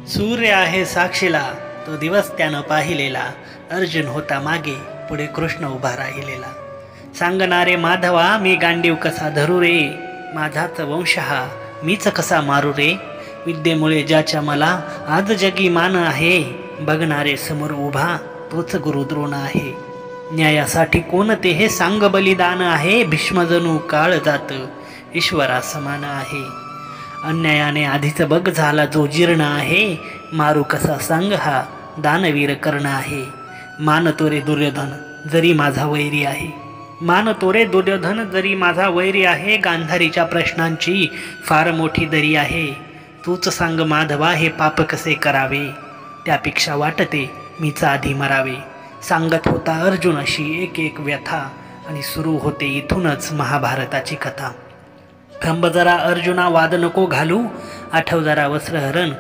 सूर्य आहे साक्षीला, तो दिवस त्यानं पाहिलेला. अर्जुन होता मागे, पुढे कृष्ण उभा राहिलेला. सांगणारे माधवा, मी गांडीव कसा धरू रे. माझाच वंश हा, मीच कसा मारू रे. विद्येमुळे ज्याच्या मला आज जगी मान आहे. बघणारे समोर उभा, तोच गुरुद्रोण आहे. न्यायासाठी कोण ते हे सांग बलिदान आहे. भीष्म जणू काळ जात, ईश्वरा समान आहे. अन्यायाने आधीच बघ झाला जो जीर्ण आहे. मारू कसा सांग हा, दानवीर कर्ण आहे. मान तोरे दुर्योधन जरी माझा वैरी आहे. मान तोरे दुर्योधन जरी माझा वैरी आहे. गांधारीच्या प्रश्नांची फार मोठी दरी आहे. तूच सांग माधवा, हे पाप कसे करावे. त्यापेक्षा वाटते मीच आधी मरावे. सांगत होता अर्जुन अशी एक एक व्यथा, आणि सुरू होते इथूनच महाभारताची कथा. थांब जरा अर्जुना, वाद नको घालू. आठव जरा वस्त्रहरण